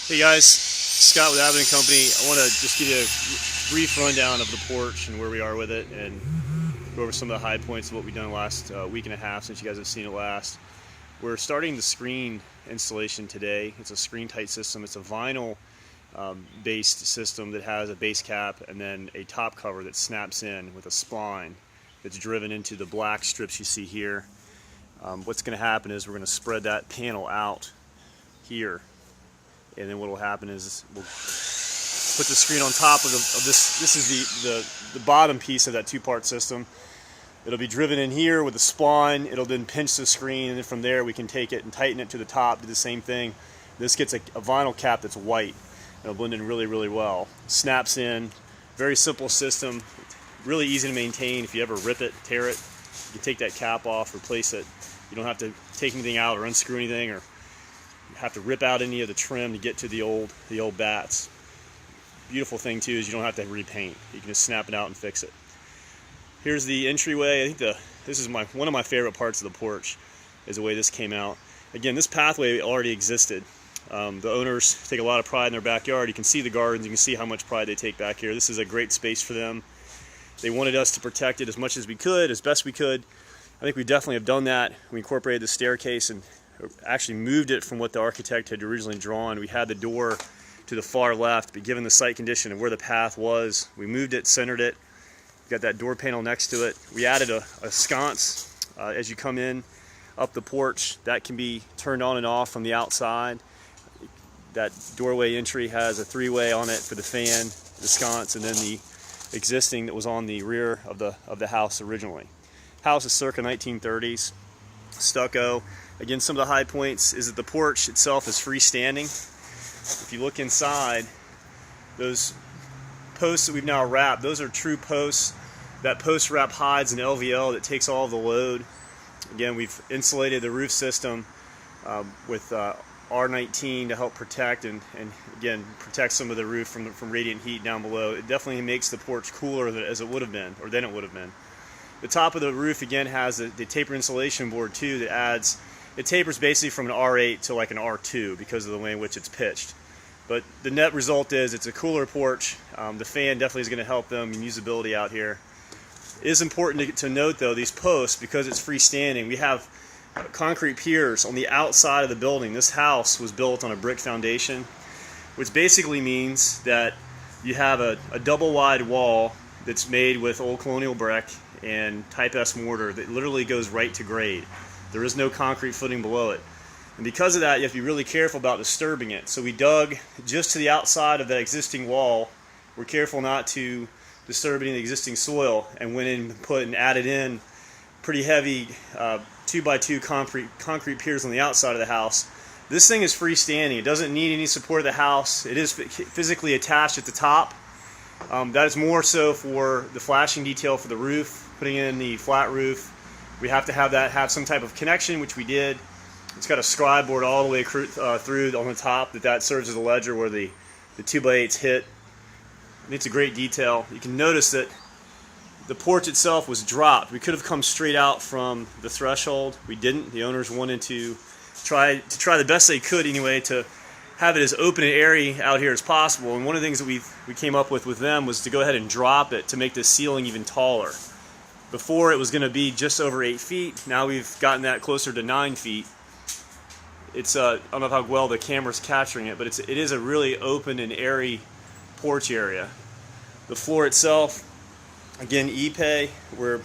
Hey guys, Scott with Abbott & Company. I want to just give you a brief rundown of the porch and where we are with it and go over some of the high points of what we've done the last week and a half since you guys have seen it last. We're starting the screen installation today. It's a screen tight system. It's a vinyl based system that has a base cap and then a top cover that snaps in with a spline that's driven into the black strips you see here. What's going to happen is we're going to spread that panel out here. And then what will happen is we'll put the screen on top of this. This is the bottom piece of that two-part system. It'll be driven in here with a spline. It'll then pinch the screen, and then from there we can take it and tighten it to the top, do the same thing. This gets a vinyl cap that's white. It'll blend in really, really well. Snaps in. Very simple system. Really easy to maintain. If you ever rip it, tear it, you take that cap off, replace it. You don't have to take anything out or unscrew anything or have to rip out any of the trim to get to the old bats. Beautiful thing too is you don't have to repaint. You can just snap it out and fix it. Here's the entryway. I think this is one of my favorite parts of the porch is the way this came out. Again, this pathway already existed. The owners take a lot of pride in their backyard. You can see the gardens. You can see how much pride they take back here. This is a great space for them. They wanted us to protect it as much as we could, as best we could. I think we definitely have done that. We incorporated the staircase and actually moved it from what the architect had originally drawn. We had the door to the far left, but given the site condition of where the path was, we moved it, centered it, got that door panel next to it. We added a sconce as you come in up the porch. That can be turned on and off from the outside. That doorway entry has a three-way on it for the fan, the sconce, and then the existing that was on the rear of the house originally. House is circa 1930s, stucco. Again, some of the high points is that the porch itself is freestanding. If you look inside, those posts that we've now wrapped, those are true posts. That post wrap hides an LVL that takes all of the load. Again, we've insulated the roof system with R19 to help protect and again protect some of the roof from radiant heat down below. It definitely makes the porch cooler as it would have been, or than it would have been. The top of the roof again has the taper insulation board too that adds. It tapers basically from an R8 to like an R2 because of the way in which it's pitched. But the net result is it's a cooler porch. The fan definitely is going to help them in usability out here. It is important to note though, these posts, because it's freestanding, we have concrete piers on the outside of the building. This house was built on a brick foundation, which basically means that you have a double wide wall that's made with old colonial brick and type S mortar that literally goes right to grade. There is no concrete footing below it. And because of that, you have to be really careful about disturbing it. So we dug just to the outside of that existing wall. We're careful not to disturb any of the existing soil and went in and added in pretty heavy 2x2 concrete piers on the outside of the house. This thing is freestanding. It doesn't need any support of the house. It is physically attached at the top. That is more so for the flashing detail for the roof, putting in the flat roof. We have to have some type of connection, which we did. It's got a scribe board all the way through on the top that serves as a ledger where the 2x8s hit. And it's a great detail. You can notice that the porch itself was dropped. We could have come straight out from the threshold. We didn't. The owners wanted to try the best they could anyway to have it as open and airy out here as possible. And one of the things that we came up with them was to go ahead and drop it to make the ceiling even taller. Before it was going to be just over 8 feet. Now we've gotten that closer to 9 feet. It's I don't know how well the camera's capturing it, but it is a really open and airy porch area. The floor itself, again, Ipe. We're in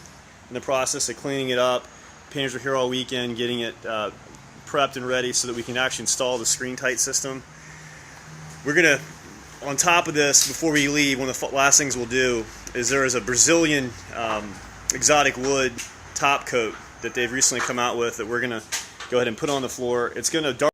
the process of cleaning it up. Painters were here all weekend getting it prepped and ready so that we can actually install the screen tight system. We're gonna, on top of this, before we leave, one of the last things we'll do is there is a Brazilian exotic wood top coat that they've recently come out with that we're going to go ahead and put on the floor. It's going to